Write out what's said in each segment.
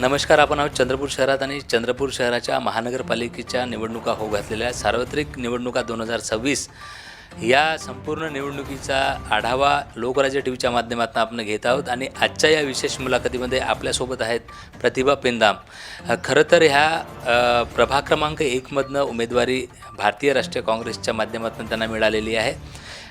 नमस्कार. आपण आहोत चंद्रपूर शहरात आणि चंद्रपूर शहराच्या महानगरपालिकेच्या निवडणुका होऊ घातलेल्या सार्वत्रिक निवडणुका 2026 या संपूर्ण निवडणुकीचा आढावा लोकराज्य टीव्हीच्या माध्यमातून आपण घेत आहोत. आणि आजच्या या विशेष मुलाखतीमध्ये आपल्यासोबत आहेत प्रतिभा पेंदाम. खरं तर ह्या प्रभाग क्रमांक 1मधनं उमेदवारी भारतीय राष्ट्रीय काँग्रेसच्या माध्यमातून त्यांना मिळालेली आहे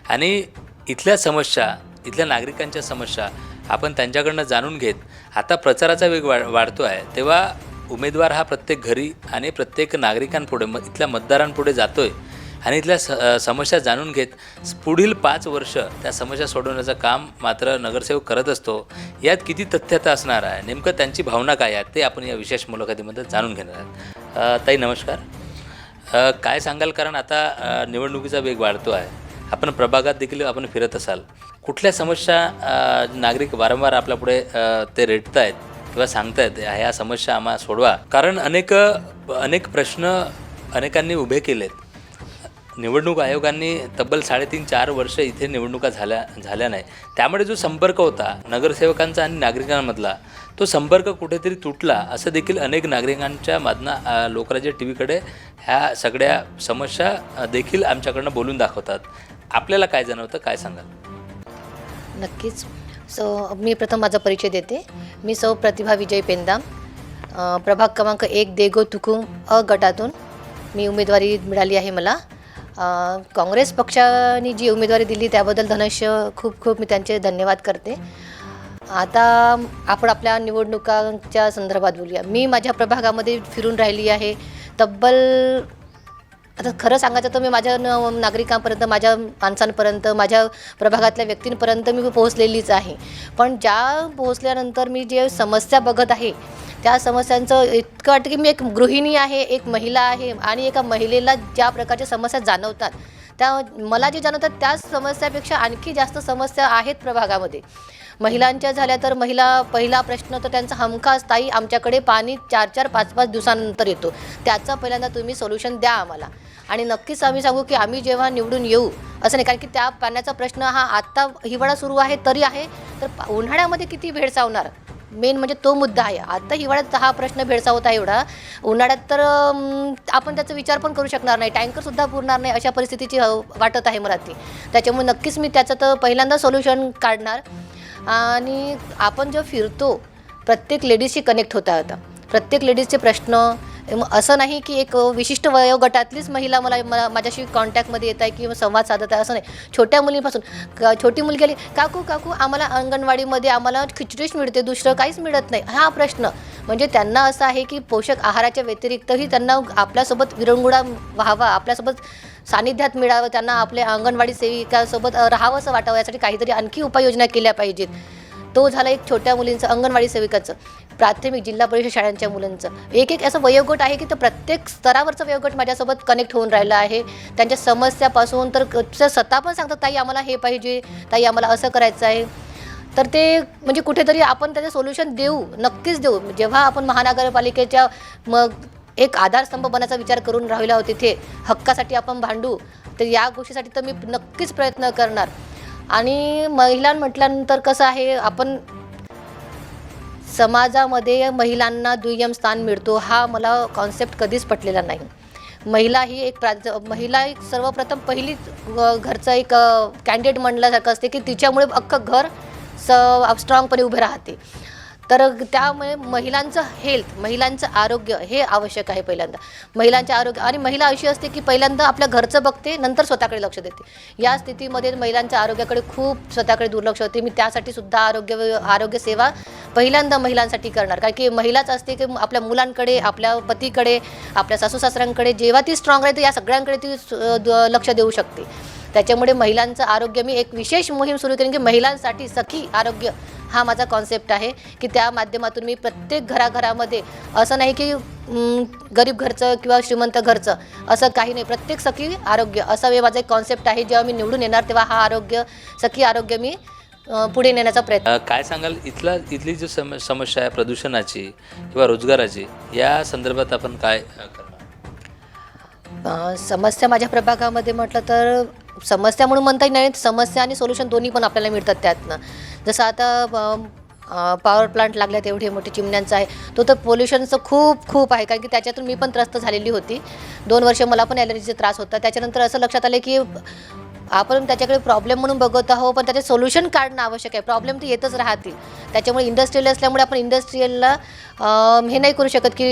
आणि इथल्या समस्या, इथल्या नागरिकांच्या समस्या आपण त्यांच्याकडनं जाणून घेत आता प्रचाराचा वेग वाढतो आहे, तेव्हा उमेदवार हा प्रत्येक घरी आणि प्रत्येक नागरिकांपुढे इथल्या मतदारांपुढे जातो आहे आणि इथल्या समस्या जाणून घेत पुढील 5 वर्ष त्या समस्या सोडवण्याचं काम मात्र नगरसेवक करत असतो. यात किती तथ्यता असणार आहे, नेमकं त्यांची भावना काय आहे ते आपण या विशेष मुलाखतीमध्ये जाणून घेणार आहोत. ताई नमस्कार. काय सांगाल, कारण आता निवडणुकीचा वेग वाढतो आहे, आपण प्रभागात देखील आपण फिरत असाल, कुठल्या समस्या नागरिक वारंवार आपल्यापुढे ते रेटत आहेत किंवा सांगतायत ह्या समस्या आम्हाला सोडवा? कारण अनेक प्रश्न अनेकांनी उभे केलेत. निवडणूक आयोगांनी तब्बल 3.5-4 वर्ष इथे निवडणुका झाल्या नाही, त्यामुळे जो संपर्क होता नगरसेवकांचा आणि नागरिकांमधला तो संपर्क कुठेतरी तुटला असं देखील अनेक नागरिकांच्या मधनं लोकराज्य टीव्हीकडे ह्या सगळ्या समस्या देखील आमच्याकडनं बोलून दाखवतात. आपल्याला काय जाणवतं, काय सांगाल? नक्कीच. मी प्रथम माझा परिचय देते. मी सौ प्रतिभा विजय पेंदाम, प्रभाग क्रमांक 1 देगो तुकुम अ गटातून मी उमेदवारी मिळाली आहे मला. काँग्रेस पक्षाने जी उमेदवारी दिली त्याबद्दल धनश्य खूप मी त्यांचे धन्यवाद करते. आता आपण आपल्या निवडणुकांच्या संदर्भात बोलूया. मी माझ्या प्रभागामध्ये फिरून राहिली आहे तब्बल, आता खरं सांगायचं तर मी माझ्या नागरिकांपर्यंत, माझ्या माणसांपर्यंत, माझ्या प्रभागातल्या व्यक्तींपर्यंत मी पोहोचलेलीच आहे. पण ज्या पोहोचल्यानंतर मी जे समस्या बघत आहे त्या समस्यांचं इतकं वाटतं की मी एक गृहिणी आहे, एक महिला आहे आणि एका महिलेला ज्या प्रकारच्या समस्या जाणवतात त्या मला जे जाणवतात त्याच समस्यापेक्षा आणखी जास्त समस्या आहेत प्रभागामध्ये. महिलांच्या झाल्या तर पहिला प्रश्न तर त्यांचा हमखास, ताई आमच्याकडे पाणी 4-4, 5-5 दिवसानंतर येतो, त्याचं पहिल्यांदा तुम्ही सोल्युशन द्या आम्हाला. आणि नक्कीच आम्ही सांगू की आम्ही जेव्हा निवडून येऊ असं नाही, कारण की त्या पाण्याचा प्रश्न हा आत्ता हिवाळा सुरू आहे तरी आहे, तर उन्हाळ्यामध्ये किती भेडसावणार, मेन म्हणजे तो मुद्दा आहे. आत्ता हिवाळ्यात हा प्रश्न भेडसावत आहे एवढा, उन्हाळ्यात तर आपण त्याचा विचार पण करू शकणार नाही, टँकरसुद्धा पुरणार नाही अशा परिस्थितीची वाटत आहे मला ती. त्याच्यामुळे नक्कीच मी त्याचं तर पहिल्यांदा सोल्युशन काढणार. आणि आपण जो फिरतो प्रत्येक लेडीजशी कनेक्ट होता, प्रत्येक लेडीजचे प्रश्न, असं नाही की एक विशिष्ट वयोगटातलीच महिला माझ्याशी कॉन्टॅक्टमध्ये येत आहे किंवा संवाद साधत आहे असं नाही. छोट्या मुलींपासून, छोटी मुलगी आली, काकू आम्हाला अंगणवाडीमध्ये आम्हाला खिचडीच मिळते, दुसरं काहीच मिळत नाही, हा प्रश्न. म्हणजे त्यांना असं आहे की पोषक आहाराच्या व्यतिरिक्तही त्यांना आपल्यासोबत विरंगुळा व्हावा, आपल्यासोबत सानिध्यात मिळावं, त्यांना आपल्या अंगणवाडी सेविकासोबत राहावंसं वाटावं, यासाठी काहीतरी आणखी उपाययोजना केल्या पाहिजेत. तो झाला एक छोट्या मुलींचं, अंगणवाडी सेविकाचं, प्राथमिक जिल्हा परिषद शाळांच्या मुलांचं. एक असं वयोगट आहे की तर प्रत्येक स्तरावरचं वयोगट माझ्यासोबत कनेक्ट होऊन राहिलं आहे. त्यांच्या समस्यापासून तर स्वतः पण सांगतात, ताई आम्हाला हे पाहिजे, ताई आम्हाला असं करायचं आहे. तर ते म्हणजे कुठेतरी आपण त्याचं सोल्युशन देऊ, नक्कीच देऊ. जेव्हा आपण महानगरपालिकेच्या मग एक आधारस्तंभ बनायचा विचार करून राहिला आहोत, तिथे हक्कासाठी आपण भांडू, तर या गोष्टीसाठी तर मी नक्कीच प्रयत्न करणार. आणि महिला म्हटल्यानंतर कसं आहे, आपण समाजामध्ये महिलांना दुय्यम स्थान मिळतो हा मला कॉन्सेप्ट कधीच पटलेला नाही. महिला ही महिला एक सर्वप्रथम पहिलीच घरचं एक कॅन्डिडेट म्हणल्यासारखं असते की तिच्यामुळे अख्खं घर स्ट्रॉंगपणे उभे राहते. तर त्यामुळे महिलांचं हेल्थ, महिलांचं आरोग्य हे आवश्यक आहे पहिल्यांदा. महिलांचे आरोग्य, आणि महिला अशी असते की पहिल्यांदा आपल्या घरचं बघते, नंतर स्वतःकडे लक्ष देते. या स्थितीमध्ये महिलांच्या आरोग्याकडे खूप स्वतःकडे दुर्लक्ष होते. मी त्यासाठी सुद्धा आरोग्य सेवा पहिल्यांदा महिलांसाठी करणार, कारण की महिलाच असते की आपल्या मुलांकडे, आपल्या पतीकडे, आपल्या सासू सासऱ्यांकडे जेव्हा ती स्ट्रॉंग राहते या सगळ्यांकडे ती लक्ष देऊ शकते. त्याच्यामुळे महिलांचं आरोग्य मी एक विशेष मोहीम सुरू केली की महिलांसाठी सखी आरोग्य हा माझा कॉन्सेप्ट आहे, की त्या माध्यमातून मी प्रत्येक घराघरामध्ये, असं नाही की गरीब घरचं किंवा श्रीमंत घरचं असं काही नाही, प्रत्येक सखी आरोग्य असं हे माझं एक कॉन्सेप्ट आहे. जेव्हा मी निवडून येणार तेव्हा हा सखी आरोग्य मी पुढे नेण्याचा प्रयत्न. काय सांगाल, इथली जी समस्या आहे प्रदूषणाची किंवा रोजगाराची, या संदर्भात आपण काय करणार? समस्या माझ्या प्रभागामध्ये म्हटलं तर समस्या म्हणून म्हणता येईल नाही, समस्या आणि सोल्युशन दोन्ही पण आपल्याला मिळतात त्यातनं. जसं आता पॉवर प्लांट लागल्यात एवढे मोठे चिमण्यांचं आहे. तो तर पोल्युशनचं खूप आहे, कारण की त्याच्यातून मी पण त्रस्त झालेली होती. 2 वर्ष मला पण ॲलर्जीचा त्रास होता. त्याच्यानंतर असं लक्षात आलं की आपण त्याच्याकडे प्रॉब्लेम म्हणून बघत आहोत, पण त्याचे सोल्युशन काढणं आवश्यक आहे. प्रॉब्लेम तर येतच राहतील. त्याच्यामुळे इंडस्ट्रियल असल्यामुळे आपण इंडस्ट्रियलला हे नाही करू शकत की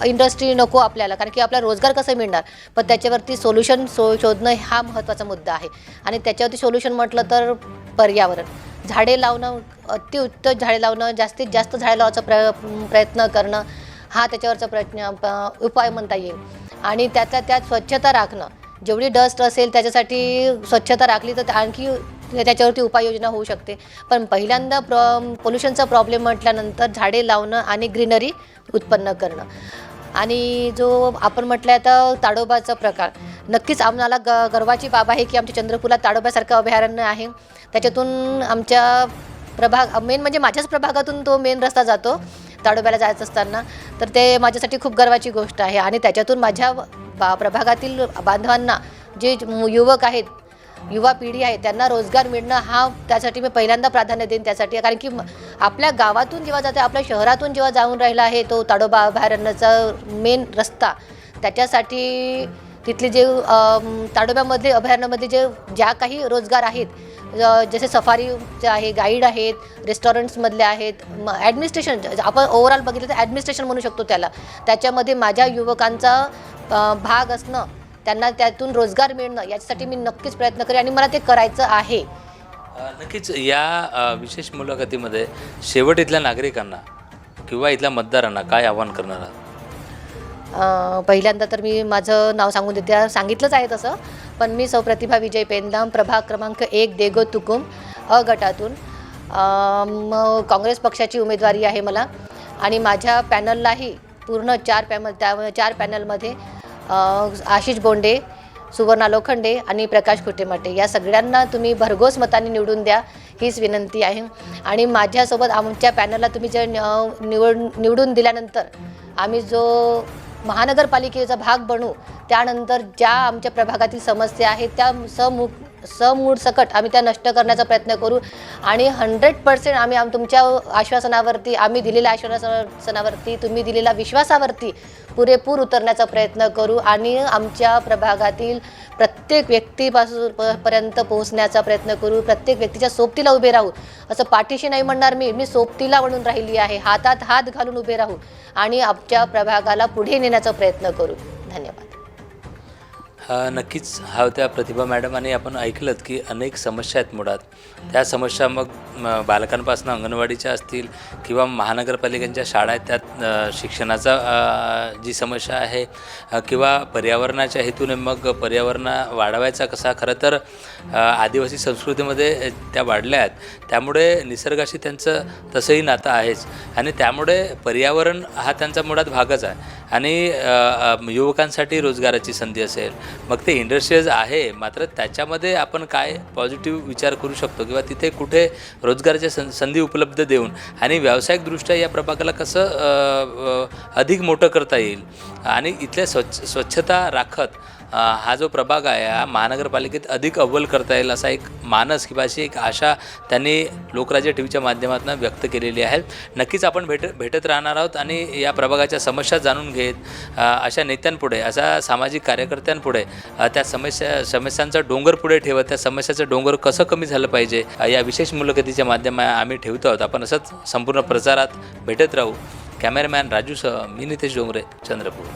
इंडस्ट्री नको आपल्याला, कारण की आपल्याला रोजगार कसं मिळणार. पण त्याच्यावरती सोल्युशन शोधणं हा महत्त्वाचा मुद्दा आहे. आणि त्याच्यावरती सोल्युशन म्हटलं तर पर्यावरण, झाडे लावणं, अतिउत्तम झाडे लावणं, जास्तीत जास्त झाडे लावायचा प्रयत्न करणं हा त्याच्यावरचा उपाय म्हणता येईल. आणि त्यातल्या त्यात स्वच्छता राखणं, जेवढी डस्ट असेल त्याच्यासाठी स्वच्छता राखली तर आणखी त्याच्यावरती उपाययोजना होऊ शकते. पण पहिल्यांदा पोल्युशनचा प्रॉब्लेम म्हटल्यानंतर झाडे लावणं आणि ग्रीनरी उत्पन्न करणं. आणि जो आपण म्हटलं आता ताडोबाचा प्रकार, नक्कीच आम्हाला गर्वाची बाब आहे की आमच्या चंद्रपूरला ताडोबासारखं अभयारण्य आहे. त्याच्यातून आमच्या मेन म्हणजे माझ्याच प्रभागातून तो मेन रस्ता जातो ताडोब्याला जायचं असताना. तर ते माझ्यासाठी खूप गर्वाची गोष्ट आहे. आणि त्याच्यातून माझ्या प्रभागातील बांधवांना, जे युवक आहेत, युवा पिढी आहे, त्यांना रोजगार मिळणं हा त्यासाठी मी पहिल्यांदा प्राधान्य देईन त्यासाठी. कारण की आपल्या गावातून जेव्हा जाते, आपल्या शहरातून जेव्हा जाऊन राहिला आहे तो ताडोबा अभयारण्याचा मेन रस्ता, त्याच्यासाठी तिथले जे ताडोब्यामध्ये अभयारण्यामध्ये ज्या काही रोजगार आहेत, जसे सफारीचे आहे, गाईड आहेत, रेस्टॉरंट्समधले आहेत, ॲडमिनिस्ट्रेशन, आपण ओव्हरऑल बघितलं तर ॲडमिनिस्ट्रेशन म्हणू शकतो त्याला. त्याच्यामध्ये माझ्या युवकांचा भाग असणं, त्यांना त्यातून रोजगार मिळणं, याच्यासाठी मी नक्कीच प्रयत्न करेन आणि मला ते करायचं आहे. नक्कीच या विशेष मुलाखतीमध्ये शेवट इथल्या नागरिकांना किंवा इथल्या मतदारांना काय आवाहन करणार आहात? पहिल्यांदा तर मी माझं नाव सांगून देते, सांगितलंच आहे तसं, पण मी सौ प्रतिभा विजय पेंदाम, प्रभाग क्रमांक 1 देगो तुकुम अ गटातून काँग्रेस पक्षाची उमेदवारी आहे मला. आणि माझ्या पॅनललाही पूर्ण 4 पॅनलमध्ये आशिष बोंडे, सुवर्णा लोखंडे आणि प्रकाश खुटेमाटे या सगळ्यांना तुम्ही भरघोस मतांनी निवडून द्या, हीच विनंती आहे. आणि माझ्यासोबत आमच्या पॅनलला तुम्ही जर निवडून दिल्यानंतर आम्ही जो महानगरपालिकेचा भाग बनू, त्यानंतर ज्या आमच्या प्रभागातील समस्या आहेत त्या समूळ सकट आम्ही त्या नष्ट करण्याचा प्रयत्न करू. आणि 100% आम्ही तुमच्या आश्वासनावरती, आम्ही दिलेल्या आश्वासनावरती, तुम्ही दिलेल्या विश्वासावरती पुरेपूर उतरण्याचा प्रयत्न करू. आणि आमच्या प्रभागातील प्रत्येक पर्यंत पोहोचण्याचा प्रयत्न करू. प्रत्येक व्यक्तीच्या सोबतीला उभे राहू. असं पाठीशी नाही म्हणणार, मी सोबतीला म्हणून राहिली आहे, हातात हात घालून उभे राहू आणि आमच्या प्रभागाला पुढे नेण्याचा प्रयत्न करू. धन्यवाद. नक्कीच हा होत्या प्रतिभा मॅडम. आणि आपण ऐकलं की अनेक समस्या आहेत मुळात. त्या समस्या मग बालकांपासून अंगणवाडीच्या असतील किंवा महानगरपालिकांच्या शाळा आहेत, त्यात शिक्षणाचा जी समस्या आहे किंवा पर्यावरणाच्या हेतूने मग पर्यावरण वाढवायचा कसा. खरं तर आदिवासी संस्कृतीमध्ये त्या वाढल्या आहेत, त्यामुळे निसर्गाशी त्यांचं तसंही नातं आहेच. आणि त्यामुळे पर्यावरण हा त्यांचा मुळात भागच आहे. आणि युवकांसाठी रोजगाराची संधी असेल, मग ते इंडस्ट्रीज आहे, मात्र त्याच्यामध्ये आपण काय पॉझिटिव्ह विचार करू शकतो किंवा तिथे कुठे रोजगाराच्या संधी उपलब्ध देऊन आणि व्यावसायिकदृष्ट्या या प्रभागाला कसं अधिक मोठं करता येईल आणि इथल्या स्वच्छता राखत हा जो प्रभाग आहे हा महानगरपालिकेत अधिक अव्वल करता येईल असा एक मानस किंवा अशी एक आशा त्यांनी लोकराज्य टीव्हीच्या माध्यमातून व्यक्त केलेली आहे. नक्कीच आपण भेटत राहणार आहोत आणि या प्रभागाच्या समस्या जाणून घेत अशा नेत्यांपुढे, अशा सामाजिक कार्यकर्त्यांपुढे त्या समस्यांचा डोंगर पुढे ठेवत त्या समस्याचं डोंगर कसं कमी झालं पाहिजे या विशेष मुलाखतीच्या माध्यमात आम्ही ठेवतो आहोत. आपण असंच संपूर्ण प्रचारात भेटत राहू. कॅमेरामॅन राजूसह मी नितेश डोंगरे, चंद्रपूर.